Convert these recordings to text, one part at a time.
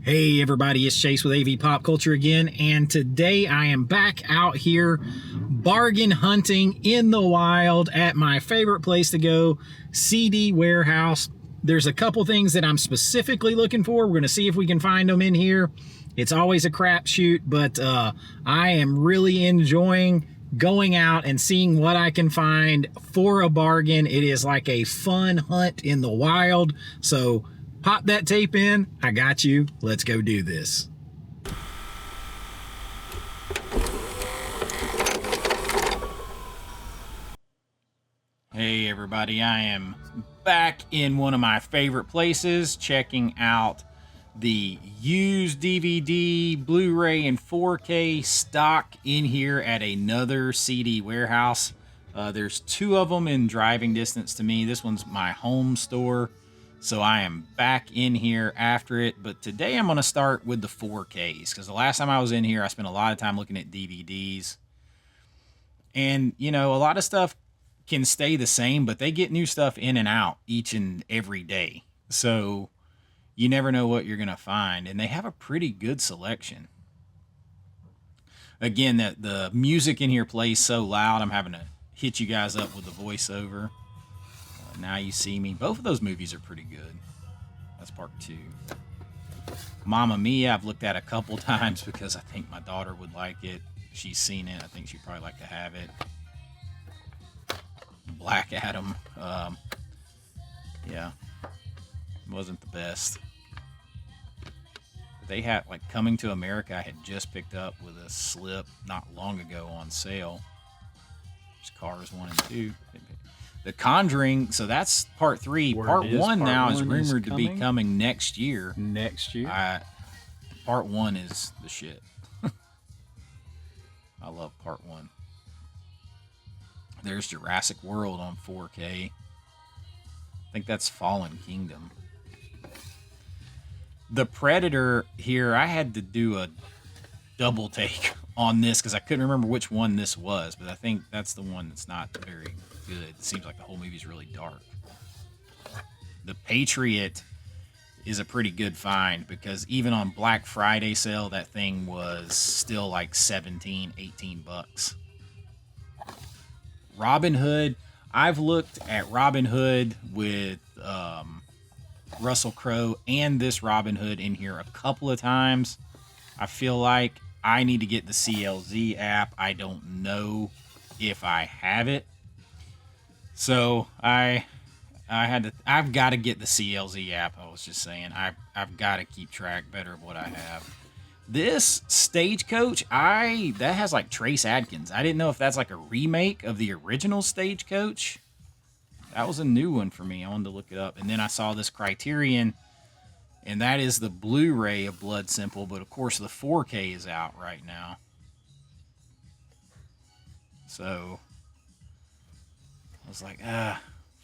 Hey everybody, it's Chase with AV Pop Culture again, and today I am back out here bargain hunting in the wild at my favorite place to go, CD Warehouse. There's a couple things that I'm specifically looking for. We're going to see if we can find them in here. It's always a crapshoot, but I am really enjoying going out and seeing what I can find for a bargain. It is like a fun hunt in the wild, so pop that tape in. I got you. Let's go do this. Hey everybody, I am back in one of my favorite places, checking out the used DVD, Blu-ray, and 4K stock in here at another CD warehouse. There's two of them in driving distance to me. This one's my home store, so I am back in here after it. But today I'm going to start with the 4Ks, because the last time I was in here, I spent a lot of time looking at DVDs. And, you know, a lot of stuff can stay the same, but they get new stuff in and out each and every day. So you never know what you're going to find. And they have a pretty good selection. Again, the music in here plays so loud, I'm having to hit you guys up with the voiceover. Now You See Me. Both of those movies are pretty good. That's part 2. Mamma Mia, I've looked at a couple times because I think my daughter would like it. She's seen it. I think she'd probably like to have it. Black Adam. Yeah. Wasn't the best. They had, like, Coming to America I had just picked up with a slip not long ago on sale. There's Cars 1 and 2. The Conjuring, so that's part 3. Part 1 now is rumored to be coming next year. Next year? Part 1 is the shit. I love part 1. There's Jurassic World on 4K. I think that's Fallen Kingdom. The Predator here, I had to do a double take on this because I couldn't remember which one this was, but I think that's the one that's not very good. It seems like the whole movie's really dark. The Patriot is a pretty good find because even on Black Friday sale, that thing was still like 17, 18 bucks. Robin Hood, I've looked at Robin Hood with Russell Crowe and this Robin Hood in here a couple of times. I feel like I need to get the CLZ app. I don't know if I have it. So I've got to get the CLZ app. I was just saying, I've got to keep track better of what I have. This Stagecoach, that has like Trace Adkins. I didn't know if that's like a remake of the original Stagecoach. That was a new one for me. I wanted to look it up. And then I saw this Criterion, and that is the Blu-ray of Blood Simple, but of course the 4K is out right now. So I was like,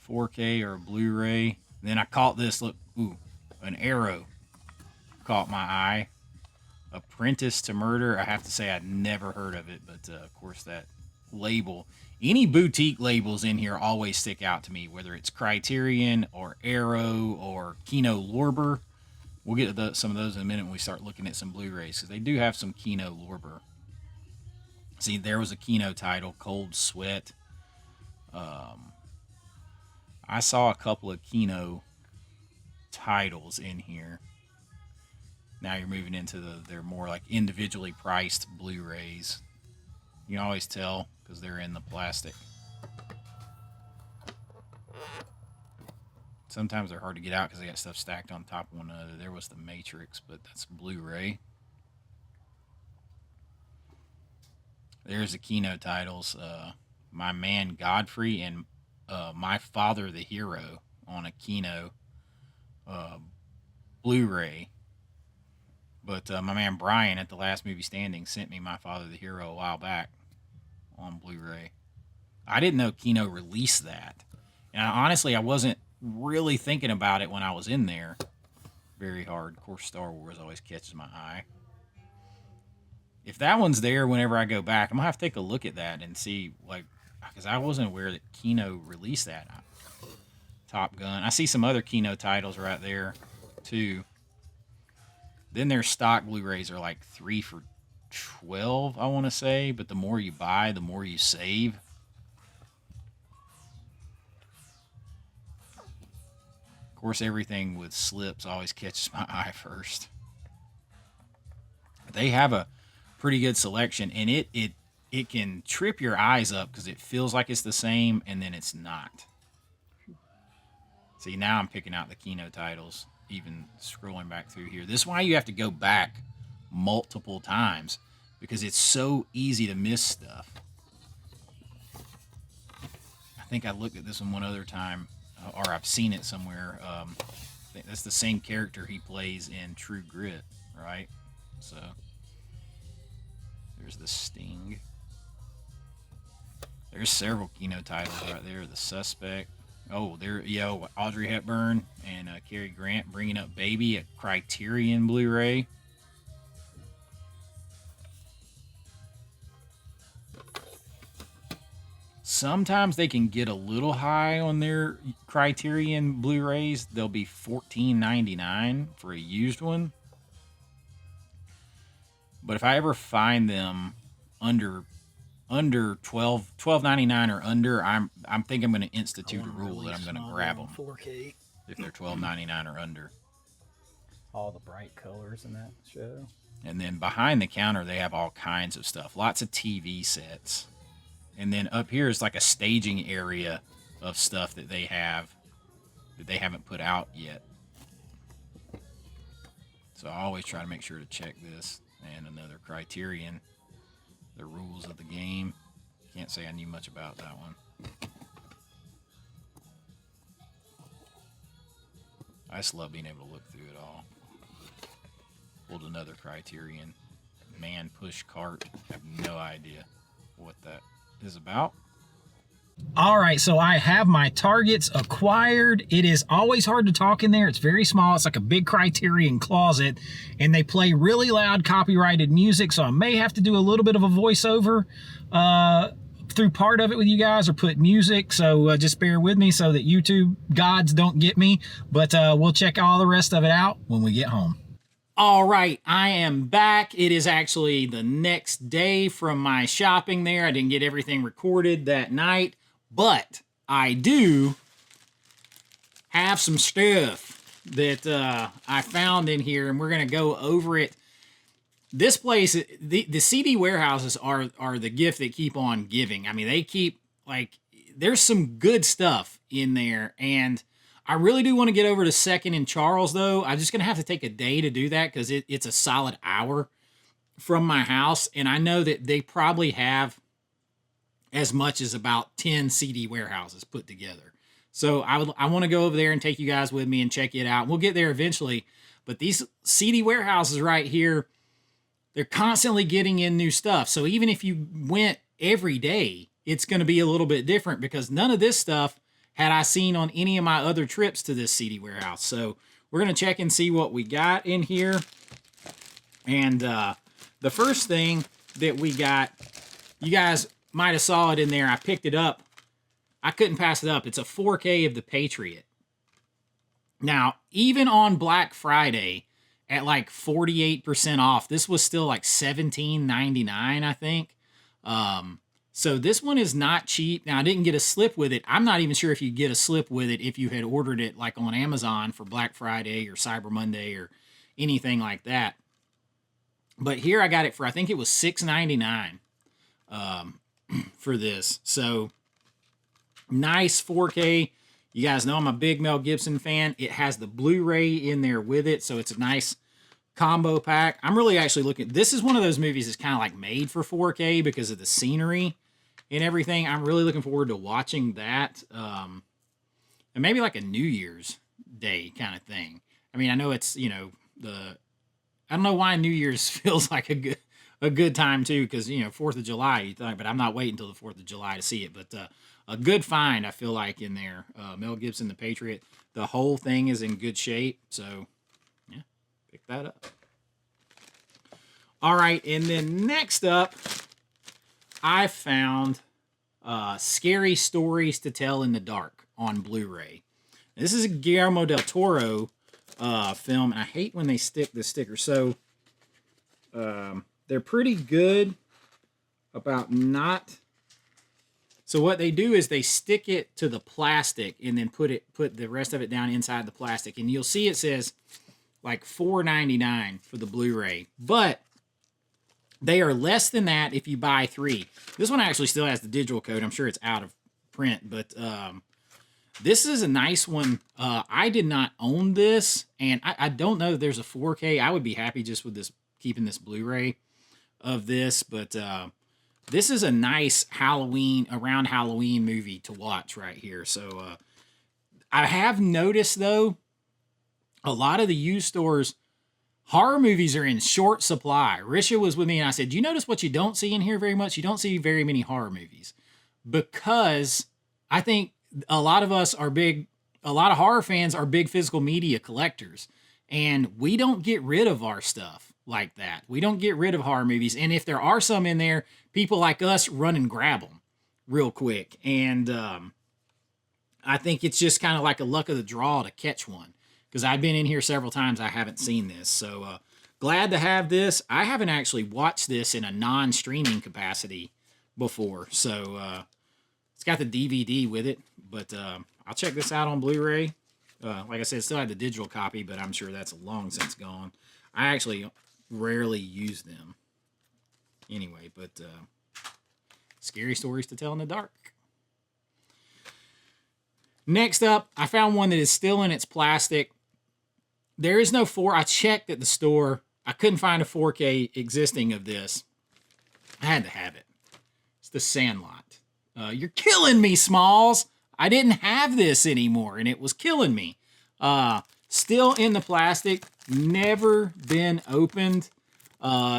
4K or Blu-ray. Then I caught this, look, an arrow caught my eye. Apprentice to Murder. I have to say I'd never heard of it, but of course that label. Any boutique labels in here always stick out to me, whether it's Criterion or Arrow or Kino Lorber. We'll get to some of those in a minute when we start looking at some Blu-rays, because they do have some Kino Lorber. See, there was a Kino title, Cold Sweat. I saw a couple of Kino titles in here. Now you're moving into they're more like individually priced Blu-rays. You can always tell because they're in the plastic. Sometimes they're hard to get out because they got stuff stacked on top of one another. There was the Matrix, but that's Blu-ray. There's the Kino titles. My Man Godfrey and My Father the Hero on a Kino Blu-ray. But my man Brian at The Last Movie Standing sent me My Father the Hero a while back on Blu-ray. I didn't know Kino released that. And honestly, I wasn't really thinking about it when I was in there very hard. Of course, Star Wars always catches my eye. If that one's there whenever I go back, I'm going to have to take a look at that and see, like, because I wasn't aware that Kino released that. Top Gun. I see some other Kino titles right there, too. Then their stock Blu-rays are like 3 for $12, I want to say. But the more you buy, the more you save. Of course, everything with slips always catches my eye first. But they have a pretty good selection, and it can trip your eyes up because it feels like it's the same, and then it's not. See, now I'm picking out the Kino titles, even scrolling back through here. This is why you have to go back multiple times, because it's so easy to miss stuff. I think I looked at this one other time, or I've seen it somewhere. I think that's the same character he plays in True Grit, right? So there's the Sting. There's several Kino titles right there. The Suspect. Oh, there, Audrey Hepburn and Cary Grant bringing up Baby, a Criterion Blu-ray. Sometimes they can get a little high on their Criterion Blu-rays. They'll be $14.99 for a used one. But if I ever find them under $12.99 or under, I'm thinking I'm going to institute a rule that I'm going to grab them 4K if they're $12.99 or under. All the bright colors in that show. And then behind the counter, they have all kinds of stuff. Lots of TV sets. And then up here is like a staging area of stuff that they have that they haven't put out yet. So I always try to make sure to check this. And another Criterion. The rules of the game. Can't say I knew much about that one. I just love being able to look through it all. Pulled another Criterion. Man push cart. I have no idea what that is about. All right, so I have my targets acquired. It is always hard to talk in there. It's very small. It's like a big Criterion closet, and they play really loud copyrighted music, so I may have to do a little bit of a voiceover through part of it with you guys, or put music, so just bear with me so that YouTube gods don't get me, but we'll check all the rest of it out when we get home. All right, I am back. It is actually the next day from my shopping there. I didn't get everything recorded that night, but I do have some stuff that I found in here, and we're going to go over it. This place, the CD warehouses are the gift that keep on giving. I mean, they keep, like, there's some good stuff in there, and I really do want to get over to 2nd and Charles, though. I'm just going to have to take a day to do that because it's a solid hour from my house, and I know that they probably have as much as about 10 CD warehouses put together. So I want to go over there and take you guys with me and check it out. We'll get there eventually, but these CD warehouses right here, they're constantly getting in new stuff. So even if you went every day, it's going to be a little bit different because none of this stuff had I seen on any of my other trips to this CD warehouse. So we're going to check and see what we got in here. And the first thing that we got, you guys might have saw it in there. I picked it up. I couldn't pass it up. It's a 4K of The Patriot. Now, even on Black Friday at like 48% off, this was still like $17.99, I think. So this one is not cheap. Now, I didn't get a slip with it. I'm not even sure if you get a slip with it if you had ordered it like on Amazon for Black Friday or Cyber Monday or anything like that. But here I got it for, I think it was $6.99 for this. So nice 4K. You guys know I'm a big Mel Gibson fan. It has the Blu-ray in there with it, so it's a nice combo pack. I'm really actually looking. This is one of those movies that's kind of like made for 4K because of the scenery and everything. I'm really looking forward to watching that. And maybe like a New Year's Day kind of thing. I mean, I know it's, you know, I don't know why New Year's feels like a good time too, because, you know, 4th of July, you think, but I'm not waiting until the 4th of July to see it. But a good find, I feel like, in there. Mel Gibson, The Patriot. The whole thing is in good shape, so yeah, pick that up. All right, and then next up, I found Scary Stories to Tell in the Dark on Blu-ray. This is a Guillermo del Toro film. And I hate when they stick the sticker. So they're pretty good about not. So what they do is they stick it to the plastic and then put the rest of it down inside the plastic. And you'll see it says like $4.99 for the Blu-ray. But they are less than that if you buy 3. This one actually still has the digital code. I'm sure it's out of print, but this is a nice one. I did not own this, and I don't know that there's a 4K. I would be happy just with this, keeping this Blu-ray of this, but this is a nice around Halloween movie to watch right here. So I have noticed, though, a lot of the used stores, horror movies are in short supply. Risha was with me, and I said, do you notice what you don't see in here very much? You don't see very many horror movies. Because I think a lot of horror fans are big physical media collectors. And we don't get rid of our stuff like that. We don't get rid of horror movies. And if there are some in there, people like us run and grab them real quick. And I think it's just kind of like a luck of the draw to catch one. Because I've been in here several times, I haven't seen this. So glad to have this. I haven't actually watched this in a non-streaming capacity before. So it's got the DVD with it. But I'll check this out on Blu-ray. Like I said, still have the digital copy, but I'm sure that's long since gone. I actually rarely use them anyway, but scary stories to tell in the dark. Next up, I found one that is still in its plastic. There is no I checked at the store. I couldn't find a 4K existing of this. I had to have it. It's The Sandlot. You're killing me, Smalls. I didn't have this anymore, and it was killing me. Still in the plastic, never been opened.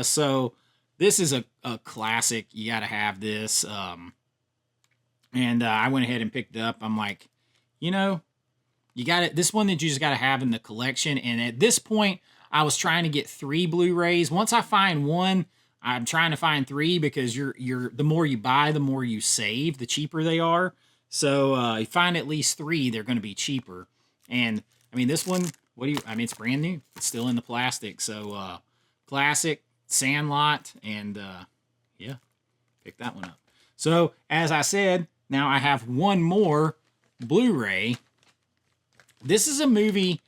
So this is a classic. You got to have this. And I went ahead and picked it up. I'm like, you know, you got it. This one that you just got to have in the collection. And at this point, I was trying to get 3 Blu-rays. Once I find one, I'm trying to find 3 because the more you buy, the more you save, the cheaper they are. So you find at least 3, they're going to be cheaper. And I mean, this one, it's brand new. It's still in the plastic. So classic Sandlot, and yeah, pick that one up. So as I said, now I have one more Blu-ray. This is a movie.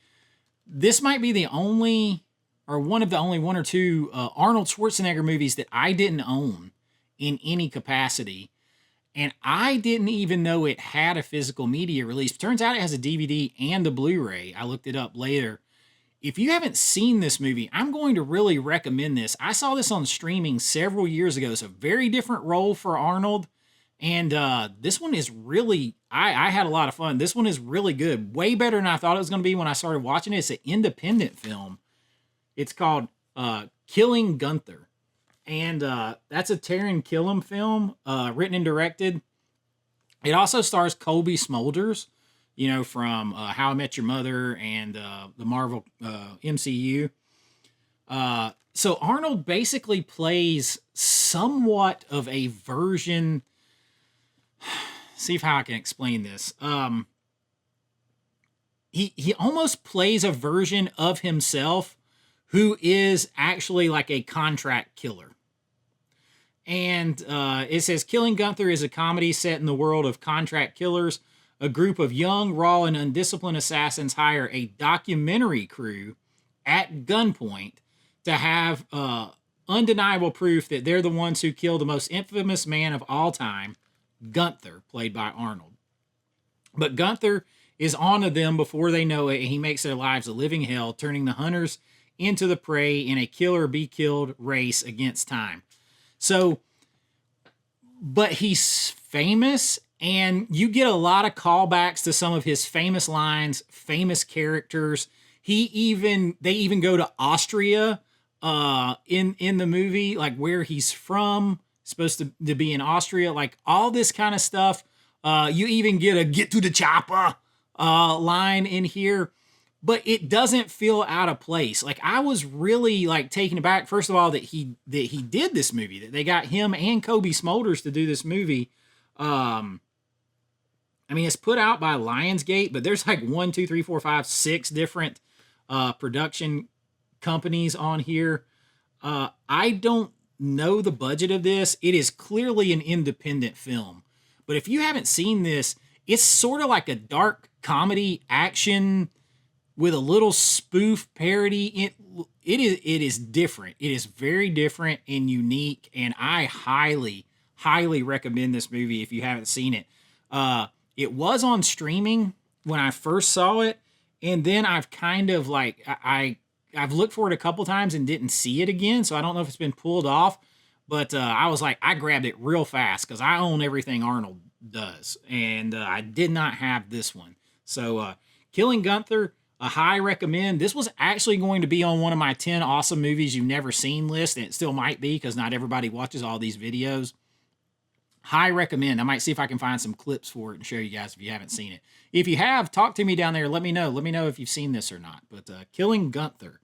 This might be the only, or one of the only 1 or 2 Arnold Schwarzenegger movies that I didn't own in any capacity. And I didn't even know it had a physical media release. Turns out it has a DVD and a Blu-ray. I looked it up later. If you haven't seen this movie, I'm going to really recommend this. I saw this on streaming several years ago. It's a very different role for Arnold. And this one is really, I had a lot of fun. This one is really good. Way better than I thought it was going to be when I started watching it. It's an independent film. It's called Killing Gunther. And that's a Taron Killam film, written and directed. It also stars Colby Smulders, you know, from How I Met Your Mother and the Marvel MCU. So Arnold basically plays somewhat of a version. See if how I can explain this. He almost plays a version of himself who is actually like a contract killer. And it says, Killing Gunther is a comedy set in the world of contract killers. A group of young, raw, and undisciplined assassins hire a documentary crew at gunpoint to have undeniable proof that they're the ones who killed the most infamous man of all time, Gunther, played by Arnold. But Gunther is onto them before they know it, and he makes their lives a living hell, turning the hunters into the prey in a kill or be killed race against time. So, but he's famous, and you get a lot of callbacks to some of his famous lines, famous characters. They even go to Austria in the movie, like where he's from, supposed to be in Austria, like all this kind of stuff. You even get a "get to the chopper" line in here. But it doesn't feel out of place. Like, I was really like taken aback, first of all, that he did this movie, that they got him and Kobe Smulders to do this movie. I mean, it's put out by Lionsgate, but there's like 6 different production companies on here. I don't know the budget of this. It is clearly an independent film. But if you haven't seen this, it's sort of like a dark comedy action with a little spoof parody. It is different. It is very different and unique, and I highly recommend this movie if you haven't seen it. It was on streaming when I first saw it, and then I've kind of like I've looked for it a couple times and didn't see it again, so I don't know if it's been pulled off. But I was like, I grabbed it real fast because I own everything Arnold does, and I did not have this one. So Killing Gunther, a high recommend. This was actually going to be on one of my 10 awesome movies you've never seen list, and it still might be because not everybody watches all these videos. High recommend. I might see if I can find some clips for it and show you guys if you haven't seen it. If you have, talk to me down there. Let me know. Let me know if you've seen this or not. But Killing Gunther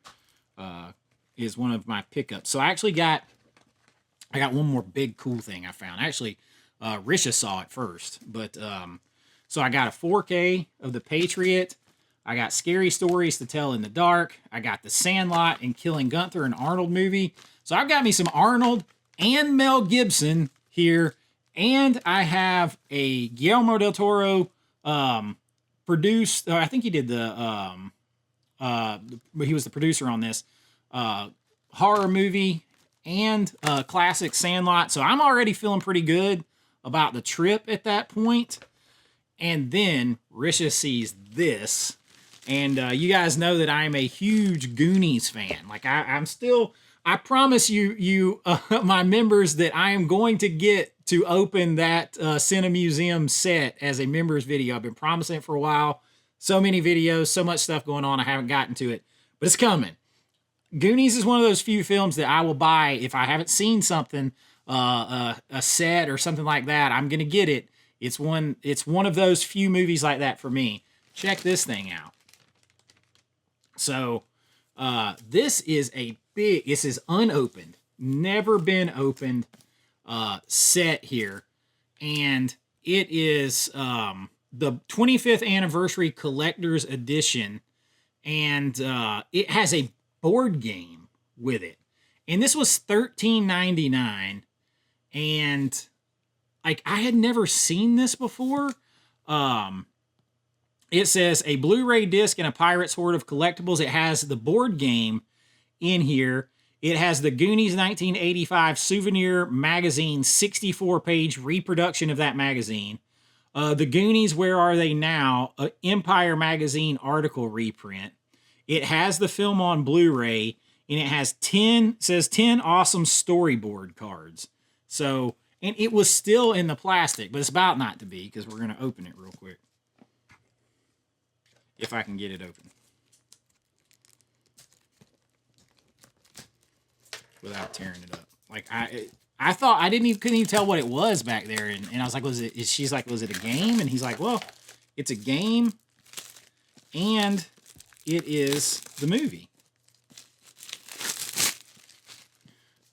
is one of my pickups. So I got one more big cool thing I found. Actually, Risha saw it first. But so I got a 4K of The Patriot. I got Scary Stories to Tell in the Dark. I got The Sandlot and Killing Gunther, an Arnold movie. So I've got me some Arnold and Mel Gibson here. And I have a Guillermo del Toro produced. I think he did he was the producer on this horror movie and classic Sandlot. So I'm already feeling pretty good about the trip at that point. And then Risha sees this. And you guys know that I'm a huge Goonies fan. Like I promise you, my members, that I am going to get to open that Cinemuseum set as a members video. I've been promising it for a while. So many videos, so much stuff going on. I haven't gotten to it, but it's coming. Goonies is one of those few films that I will buy if I haven't seen something, a set or something like that. I'm gonna get it. It's one of those few movies like that for me. Check this thing out. So this is unopened, never been opened set here, and it is the 25th anniversary collector's edition, and it has a board game with it, and this was $13.99, and like I had never seen this before. It says a Blu-ray disc and a Pirate's Hoard of collectibles. It has the board game in here. It has the Goonies 1985 souvenir magazine, 64-page reproduction of that magazine. The Goonies, Where Are They Now? Empire magazine article reprint. It has the film on Blu-ray, and it has 10 awesome storyboard cards. So, and it was still in the plastic, but it's about not to be because we're going to open it real quick. If I can get it open without tearing it up. Like I thought couldn't even tell what it was back there, and I was like, she's like, was it a game? And he's like, well, it's a game, and it is the movie.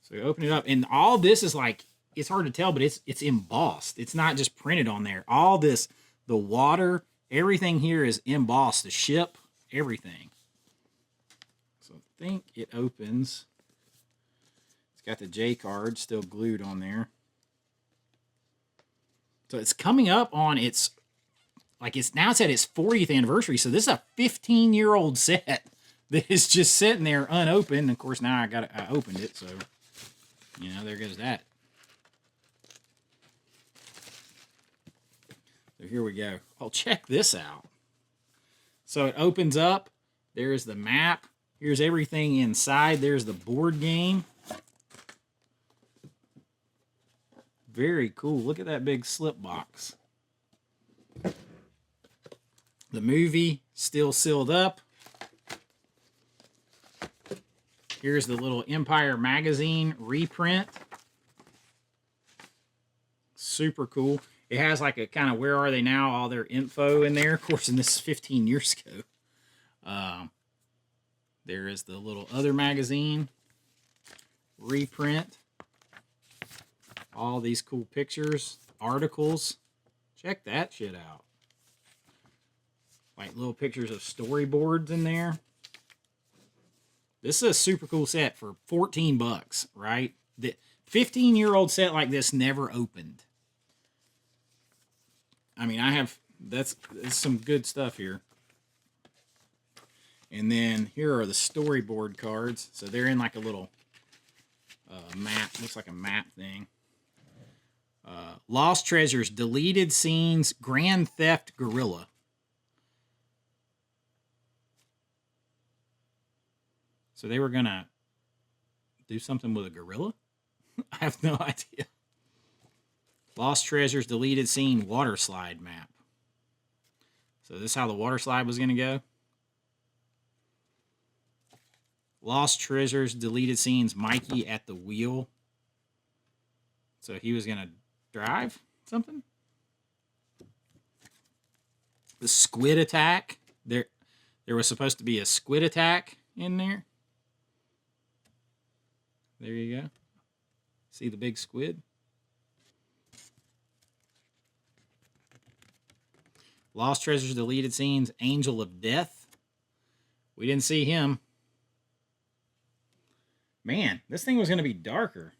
So you open it up, and all this is like, it's hard to tell, but it's embossed. It's not just printed on there. All this, the water, everything here is embossed. The ship, everything. So I think it opens. It's got the J card still glued on there. So it's coming up on its at its 40th anniversary. So this is a 15-year-old set that is just sitting there unopened. Of course, now I opened it, so there goes that. So here we go. Oh, check this out. So it opens up. There's the map. Here's everything inside. There's the board game. Very cool. Look at that big slip box. The movie still sealed up. Here's the little Empire magazine reprint. Super cool. It has like a kind of Where Are They Now? All their info in there. Of course, and this is 15 years ago. There is the little other magazine reprint. All these cool pictures, articles. Check that shit out. Like little pictures of storyboards in there. This is a super cool set for 14 bucks, right? The 15-year-old set like this never opened. I mean, that's some good stuff here. And then here are the storyboard cards. So they're in like a little map. Looks like a map thing. Lost Treasures, Deleted Scenes, Grand Theft Gorilla. So they were going to do something with a gorilla? I have no idea. Lost Treasures, Deleted Scene, Water Slide map. So this is how the water slide was going to go. Lost Treasures, Deleted Scenes, Mikey at the wheel. So he was going to drive something. The squid attack. There was supposed to be a squid attack in there. There you go. See the big squid? Lost Treasures, Deleted Scenes, Angel of Death. We didn't see him. Man, this thing was going to be darker.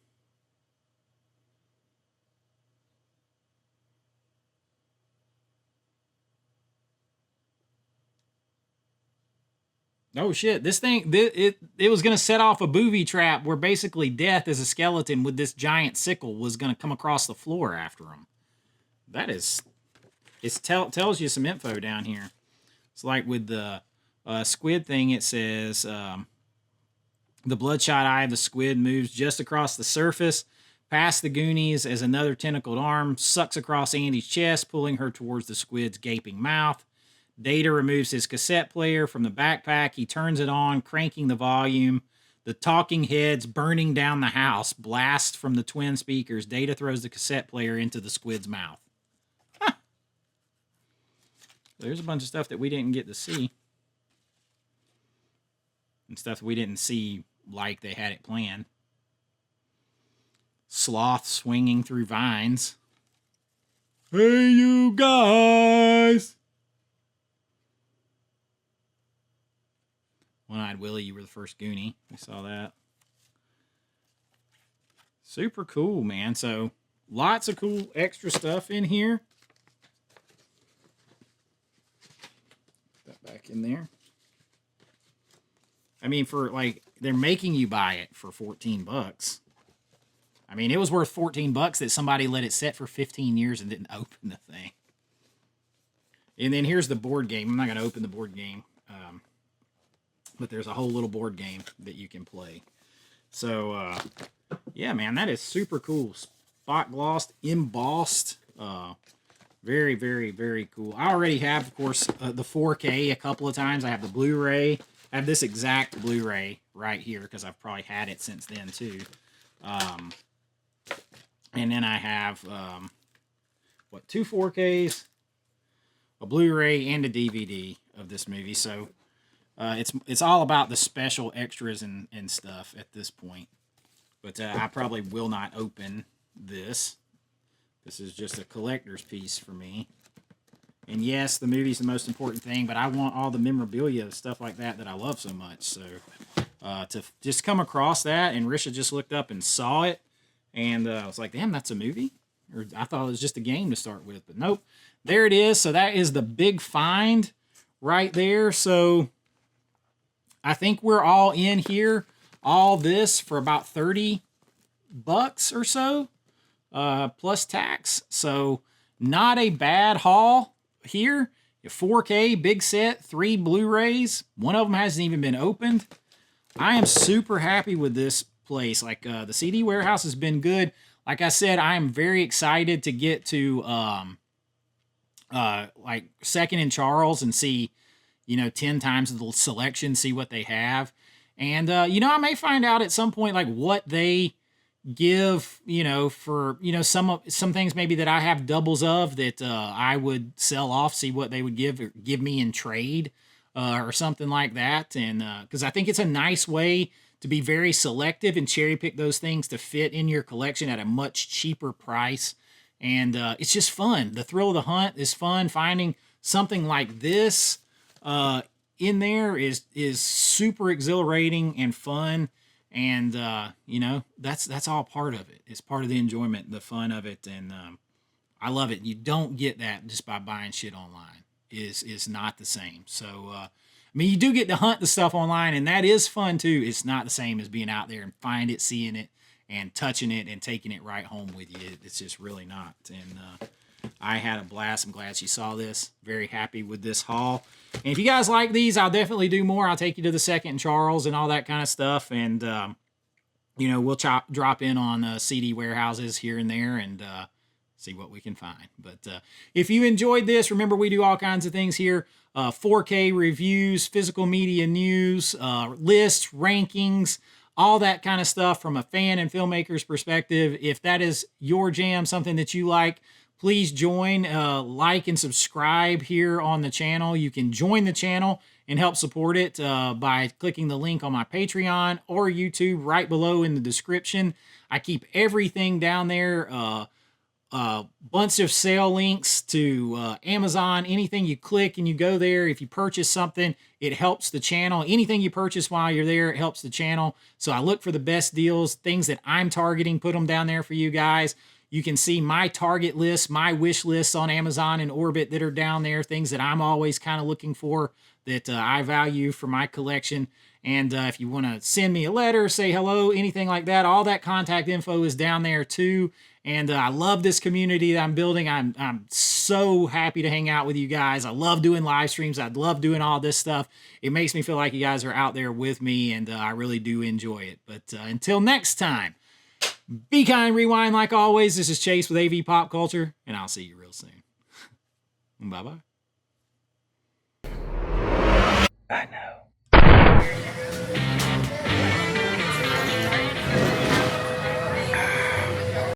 Oh shit, this thing, it was going to set off a booby trap where basically Death as a skeleton with this giant sickle was going to come across the floor after him. That is, tells you some info down here. It's like with the squid thing, it says, the bloodshot eye of the squid moves just across the surface, past the Goonies as another tentacled arm sucks across Andy's chest, pulling her towards the squid's gaping mouth. Data removes his cassette player from the backpack. He turns it on, cranking the volume. The talking heads burning down the house blast from the twin speakers. Data throws the cassette player into the squid's mouth. Huh. There's a bunch of stuff that we didn't get to see. And stuff we didn't see like they had it planned. Sloth swinging through vines. Hey, you guys! One-Eyed Willie, you were the first Goonie. We saw that. Super cool, man. So, lots of cool extra stuff in here. Put that back in there. I mean, for like, they're making you buy it for 14 bucks. I mean, it was worth 14 bucks that somebody let it sit for 15 years and didn't open the thing. And then here's the board game. I'm not going to open the board game. But there's a whole little board game that you can play. So, yeah, man, that is super cool. Spot glossed, embossed. Very, very, very cool. I already have, of course, the 4K a couple of times. I have the Blu-ray. I have this exact Blu-ray right here because I've probably had it since then, too. And then I have, two 4Ks, a Blu-ray, and a DVD of this movie. So, it's all about the special extras and stuff at this point. But I probably will not open this. This is just a collector's piece for me. And yes, the movie's the most important thing, but I want all the memorabilia, stuff like that I love so much. So to just come across that, and Risha just looked up and saw it, and I was like, damn, that's a movie? Or I thought it was just a game to start with, but nope. There it is. So that is the big find right there. So I think we're all in here, all this for about 30 bucks or so, plus tax. So not a bad haul here. A 4K, big set, 3 Blu-rays. One of them hasn't even been opened. I am super happy with this place. Like, the CD warehouse has been good. Like I said, I am very excited to get to, like, Second and Charles and see, 10 times the selection, see what they have. And, I may find out at some point, like, what they give, for, some things maybe that I have doubles of that I would sell off, see what they would give me in trade or something like that. And because I think it's a nice way to be very selective and cherry pick those things to fit in your collection at a much cheaper price. And it's just fun. The thrill of the hunt is fun. Finding something like this in there is super exhilarating and fun. And you know, that's all part of it. It's part of the enjoyment, the fun of it, and I love it. You don't get that just by buying shit online. Is not the same. So I mean, you do get to hunt the stuff online, and that is fun too. It's not the same as being out there and find it, seeing it, and touching it, and taking it right home with you. It's just really not. And I had a blast. I'm glad you saw this. Very happy with this haul. And if you guys like these, I'll definitely do more. I'll take you to the Second and Charles and all that kind of stuff. And, you know, we'll drop in on CD warehouses here and there and see what we can find. But if you enjoyed this, remember we do all kinds of things here. 4K reviews, physical media news, lists, rankings, all that kind of stuff from a fan and filmmaker's perspective. If that is your jam, something that you like, please join, like, and subscribe here on the channel. You can join the channel and help support it by clicking the link on my Patreon or YouTube right below in the description. I keep everything down there. Bunch of sale links to Amazon. Anything you click and you go there, if you purchase something, it helps the channel. Anything you purchase while you're there, it helps the channel. So I look for the best deals, things that I'm targeting, put them down there for you guys. You can see my target list, my wish lists on Amazon and Orbit that are down there, things that I'm always kind of looking for that I value for my collection. And if you want to send me a letter, say hello, anything like that, all that contact info is down there too. And I love this community that I'm building. I'm so happy to hang out with you guys. I love doing live streams. I love doing all this stuff. It makes me feel like you guys are out there with me, and I really do enjoy it. But until next time, be kind, rewind like always. This is Chase with AV Pop Culture, and I'll see you real soon. Bye-bye. I know.